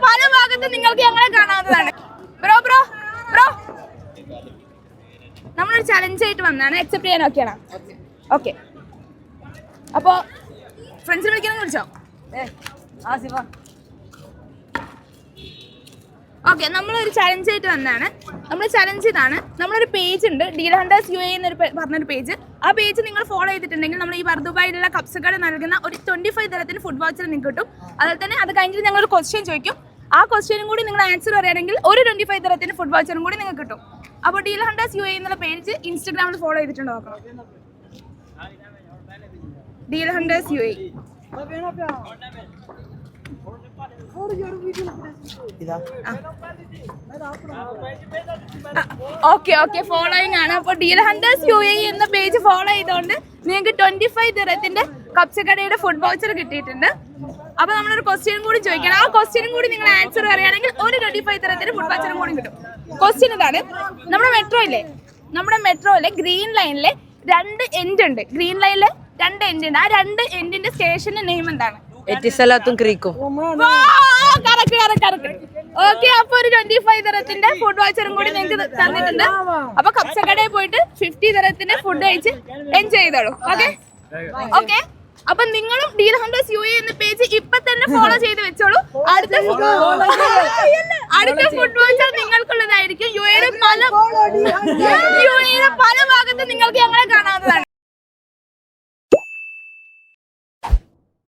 പല ഭാഗത്തും നിങ്ങൾക്ക് ഞങ്ങളെ കാണാവുന്നതാണ്. ബ്രോ ബ്രോ ബ്രോ നമ്മളൊരു ചലഞ്ച് ആയിട്ട് വന്നാണ്. അക്സെപ്റ്റ് ചെയ്യാൻ ഓക്കെയാണോ? ഓക്കെ. അപ്പോ ഫ്രണ്ട്സിനെ വിളിക്കണം വിളിച്ചോ? ഓക്കെ, നമ്മളൊരു ചലഞ്ച് ആയിട്ട് വന്നതാണ്. നമ്മൾ ചലഞ്ച് ഇതാണ്. നമ്മളൊരു പേജ് ഉണ്ട്, ഡീൽ ഹണ്ടേഴ്സ് UAE എന്നൊരു പറഞ്ഞൊരു പേജ്. ആ പേജ് നിങ്ങൾ ഫോളോ ചെയ്തിട്ടുണ്ടെങ്കിൽ നമ്മൾ ഈ ദുബായിലുള്ള കപ്സക്കട നൽകുന്ന ഒരു 25 ദിറത്തിന് ഫുഡ് വൗച്ചർ നിങ്ങൾക്ക് കിട്ടും. അതുപോലെ തന്നെ അത് കഴിഞ്ഞിട്ട് ഞങ്ങൾ ഒരു ക്വസ്റ്റ്യൻ ചോദിക്കും. ആ ക്വസ്റ്റ്യനും കൂടി നിങ്ങൾ ആൻസർ പറയുകയാണെങ്കിൽ ഒരു 25 ദിറത്തിന് ഫുഡ് വൗച്ചറും കൂടി നിങ്ങൾക്ക് കിട്ടും. അപ്പോൾ ഡീൽ ഹണ്ടേഴ്സ് UAE എന്നുള്ള പേജ് ഇൻസ്റ്റാഗ്രാമിൽ ഫോളോ ചെയ്തിട്ടുണ്ട് നോക്കണം. Deal hunters UAE. Okay, following ആണ്. അപ്പോൾ ഡീൽ ഹണ്ടേഴ്സ് UAE എന്ന പേജ് ഫോളോ ചെയ്തുകൊണ്ട് നിങ്ങൾക്ക് 25 ദിറത്തിന്റെ കപ്സക്കടയുടെ ഫുഡ് വൗച്ചർ കിട്ടിയിട്ടുണ്ട്. അപ്പൊ നമ്മളൊരു ക്വസ്റ്റ്യനും കൂടി ചോദിക്കണം. ആ ക്വസ്റ്റ്യനും കൂടി നിങ്ങൾ ആൻസർ പറയുകയാണെങ്കിൽ ഒരു 25 ദിറത്തിന്റെ ഫുഡ് വൗച്ചറും കൂടി കിട്ടും. ക്വസ്റ്റ്യൻ ഇതാണ്. നമ്മുടെ മെട്രോയിലെ ഗ്രീൻ ലൈനിലെ 2 എൻഡ് ഉണ്ട്. ഗ്രീൻ ലൈനിലെ 2 എൻഡ് ഉണ്ട്. ആ 2 എൻഡിന്റെ സ്റ്റേഷന്റെ നെയിം എന്താണ്? ഓക്കെ, അപ്പൊ ഒരു 25 ദിറത്തിന്റെ ഫുഡ് വൗച്ചറും കൂടി നിങ്ങൾക്ക് തന്നിട്ടുണ്ട്. അപ്പൊ കപ്സക്കടയിൽ പോയിട്ട് 50 ദിറത്തിന്റെ ഫുഡ് കഴിച്ച് എൻജോയ് ചെയ്തോളൂ. ഓക്കെ. അപ്പൊ നിങ്ങളും ഡീൽ ഹണ്ടേഴ്സ് UAE എന്ന പേജ് ഇപ്പൊ തന്നെ ഫോളോ ചെയ്ത് വെച്ചോളൂ. അടുത്ത ഫുഡ് വൗച്ചർ നിങ്ങൾക്കുള്ളതായിരിക്കും. UAE യുടെ പല ഭാഗത്തും നിങ്ങൾക്ക് ഞങ്ങളെ കാണാവുന്നതാണ്.